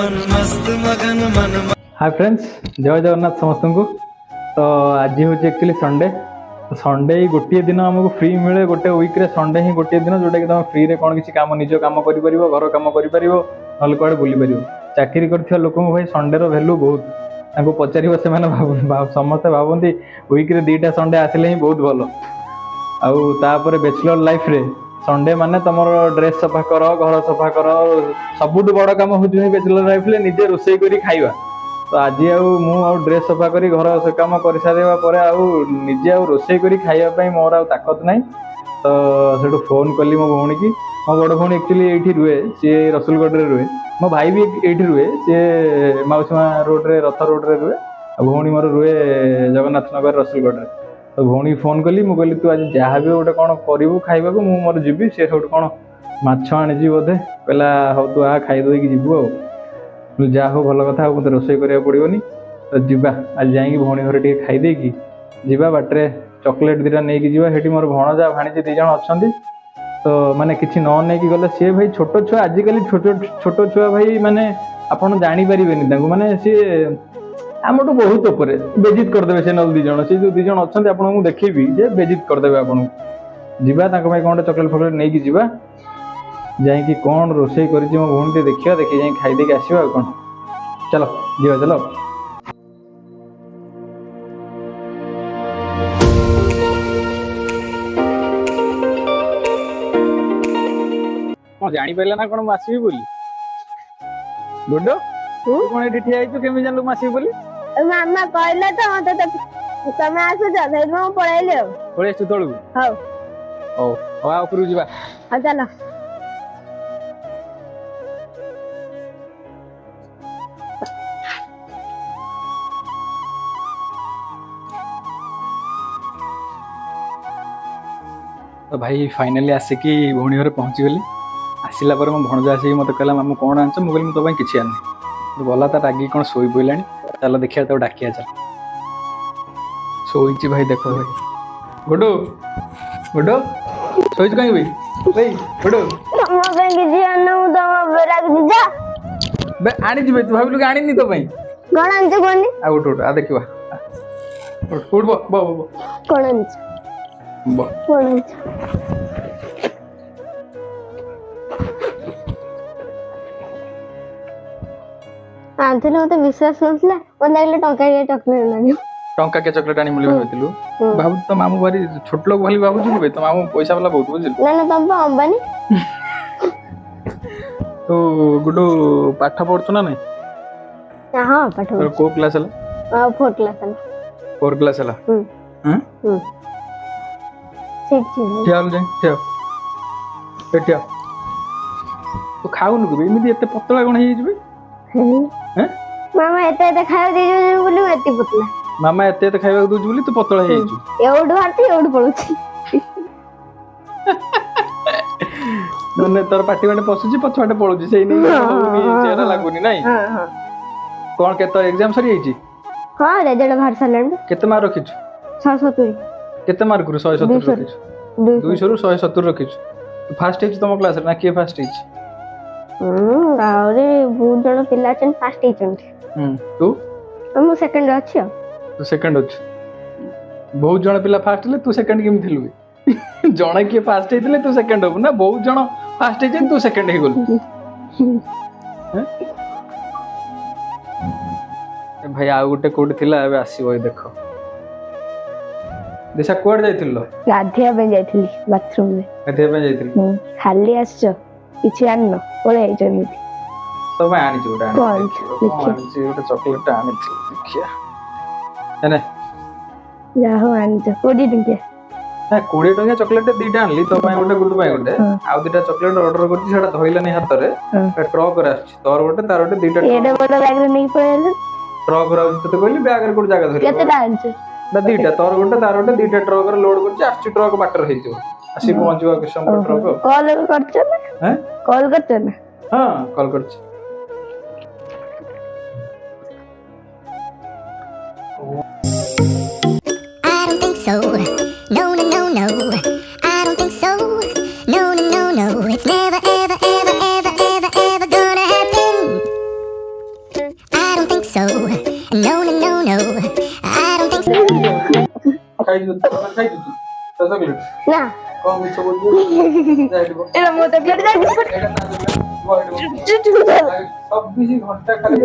Hi friends, जय जगन्नाथ समस्त को। तो आज हूँ एक्चुअली संडे। संडे ही गोटे दिन आमको फ्री मिले गोटे वीक रे। संडे ही गोटे दिन जोटा कि तुम फ्री रे कौन किसी काम निज काम कर घर काम कर ना कड़े बुली पार। चाकरी कर लोक भाई संडे भैल्यू बहुत पचार से समस्ते भावती वीक रे 2टा संडे आसिले ही बहुत भल। आउे बैचलर लाइफ रे संडे माने तुम ड्रेस सफा कर, घर सफा कर, सबुठ बड़ कम हूँ बैचलर लाइफ रे निजे रोषे कर खाइबा। तो आज आउ ड्रेस सफा करी घर काम कर सारे निजे रोषे कर खाइबा मोर आ ताकत ना। तो से फोन कली मो भौणी की। मो बड़ भौणी एक्चुअली ये रुहे, सी रसुलगढ़ रुहे। मो भाई भी ये रुहे, सी मौसीमा रोड रे रथ रोड रे रुहे। भौणी मोर रुहे जगन्नाथ नगर रसुलगढ़। तो भौणी फोन कली, मुझे कहली तू आज जहाँ भी गोटे कौन करू खाइबा को मोर जीवी। सी सब कौन माछ आनी बोधे, कहला हौ तू आ खाईदे जीवु आ जा हो भल कथा मत रोषे करा पड़ोनी। तो जीवा आज जा भौणी घर टे खाईदे कि जीवा बाटे चॉकलेट 2टा नहीं कि जीवा। हेटी मोर भणजा भाणीजी 2 जण अच्छा। तो माने किसी न नहीं गले सी भाई छोट छुआ आजिकल छोट छुआ भाई माने आपन जानी पारे माने सी आम बहुत उपर बेजित करदे से नल 2 जण। से जो 2 जण अच्छा आपको देखेबी जे बेजित करदे आपन जीवा कौन चॉकलेट फॉकलेट नहीं कि जीवा जाकि कौन रोषे कर मो भौणी टे देखा देखी जा खाईदे आसवा कौन। चलो जीवा चलो। कौन जानी पारे ना कौन आसबी बोली गुड्डो कौन ये ठिया केमी जानलु आसबी बोली? मामा कहले तो मते तो तमे आसु जा धैर्य में पळैले पळै आसु तळु। हां ओ आ ऊपर जीवा। हां चलो। तो भाई फाइनाली आसिकी भौणी घर पहुँची गली। आसला पर मो भणजा आसिक मत कहला मामू कौन आनछ? मुझे कहली तो किसी आनी। गला तो रागी कौन शोई पड़ा। चल देखिए तो डाकिया चल शोची भाई। देख भाई गुडो गुडो शोच कहीं भाई भाई गुडो आनी जी तू भाविलु आनी नी तो भाई कौन आनछ कोनी आ उठ आ देखिवा उठ बो बो बो कौन आनछ बो कौन आनछ आंथिले मते विश्वास नथला मन लागले टंका के चॉकलेट लानी। टंका के चॉकलेट आनी बोली भाबितलु बाबू तो मामू बारी छोट लोग भली बाबू जी तो मामू पैसा वाला बहुत बुझिल ना ना तुम अंबानी। तो गुडो पाठ पढ़छ ना नहीं? हां पाठ तो को क्लास हला? 4 क्लास हला। 4 क्लास हला। हां ठीक ठीक ठियाल जे ठिया ठिया। तो खाउनु के एमिति एते पतला कोन हे जिबे? हैं मामा एते खाइ दे बोली एते पतला। मामा एते खाइबा दूज बोली तू पतला हे छु। एवढ भारती एवढ पळुची मने तोर पाटी बाटे पसुची पछवाटे पळुची सेही नै चेहरा लागुनी नै। हां हां कोन के तो एग्जाम सरी आइची? हां रिजल्ट बाहर सलन। केते मार्क रखिछु? 670। केते मार्क रु 170 रखिछु? 200 रु 170 रखिछु। तू फास्ट हेच तम क्लास ना के फास्ट हेच? गावरे बहुत जण पिला छन फास्ट हेचन। तू? हम सेकंड अछि। तू सेकंड अछि। बहुत जण पिला फास्ट ले तू सेकंड केम थिलु? जण के फास्ट हेतले तू सेकंड हो ना? बहुत जण फास्ट हेचन तू सेकंड हे गेल। भाई आ गुटे कोड थिला एबे आसीबो देखो। दिशा कोड जाइथिलो? गाधिया पे जाइथिली बाथरूम में। गाधिया पे जाइथिली? खाली आछो किछि आनो पळे आइछन। तो मैं आनी जोडा कौन देखिए गोटे चॉकलेट आनी थी देखिया है ना। जा हो आनी तो 20 टंकिया ना 20 टंकिया चॉकलेट 2टा आनली तो मैं गोटे गुड पाए गोटे आ 2टा चॉकलेट ऑर्डर करछि सेटा धइला नै हाथ रे ट्रक रे आछि तोर गोटे तार गोटे 2टा एडे बड़ बैग रे नै पळेल ट्रक रे आछि तो कहली बैग रे कोड जागा धरि केते आनछ ना 2टा तोर गोटे तार गोटे 2टा ट्रक रे लोड करछि आछि ट्रक बाटर हेइतो आसी पहुंचवा के समय ट्रक कॉल करछ ना हैं कॉल करछ ना हां कॉल करछि। I don't think so. No, no, no, no. I don't think so. No, no, no, no. It's never, ever, ever, ever, ever, ever gonna happen. Chocolate ଖାଇଛୁ ତୁ? ଚକୋଲେଟ୍ ନା କଣ ମିଛ କହୁଛୁ? ଏଟା ମୋ ଚକଲେଟ୍ ଯାଇ ଏଇଟା ନା ଚବିଶ ଘଣ୍ଟା ଖାଲି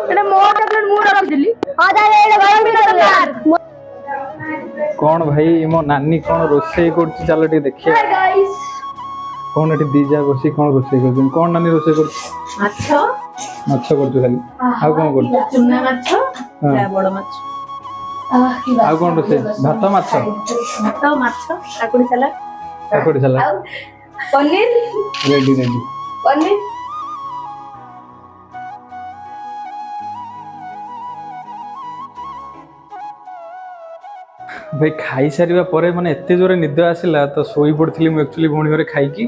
ଏଟା ମୋ ଚକଲେଟ୍ ମୁଁ ରଖିଥିଲି ହଁ ତାହେଲେ ଏଇଟା ଗରମ ଚକଲେଟ୍ କଣ ଭାଇ ମୋ ନାନୀ କଣ ରୋଷେଇ କରୁଛି ଚାଲ ଟିକେ ଦେଖିବା କଣ ଏଠି ଦି ଯା ବସି କଣ ରୋଷେଇ କରୁଛନ୍ତି କଣ ନାନୀ ରୋଷେଇ କରୁଛି ମାଛ ମାଛ କରୁଛୁ ଖାଲି ଆଉ କଣ କରୁଛୁ ଚୁନା ମାଛ ହଁ। ବଡ ମାଛ ଆଉ କଣ ରୋଷେଇ ଭାତ ମାଛ ଭାତ ମାଛ କାକୁଡି ସାଲାଡ କାକୁଡି salad paneer ready ready paneer ଭାଇ ଖାଇସାରିବା ପରେ ମାନେ ଏତେ ଜୋରେ ନିଦ ଆସିଲା ତ ଶୋଇ ପଡ଼ିଥିଲି ମୁଁ ଆକ୍ଚୁଆଲି ଭଉଣୀ ଘରେ ଖାଇକି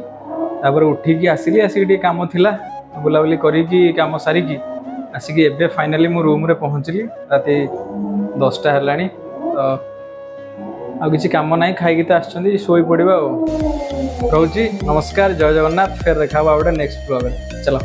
ତାପରେ ଉଠିକି ଆସିକି ଟିକେ କାମ ଥିଲା ବୁଲାବୁଲି କରିକି କାମ ସାରିକି ଆସିକି ଏବେ ଫାଇନାଲି ମୁଁ ରୁମ୍ରେ ପହଞ୍ଚିଲି ରାତି 10ଟା ହେଲାଣି ତ ଆଉ କିଛି କାମ ନାହିଁ ଖାଇକି ତ ଆସିଛନ୍ତି ଶୋଇ ପଡ଼ିବା ଆଉ ରହୁଛି ନମସ୍କାର ଜୟ ଜଗନ୍ନାଥ ଫେର ଦେଖା ହବା ଗୋଟେ ନେକ୍ସଟ ବ୍ଲଗରେ ଚାଲ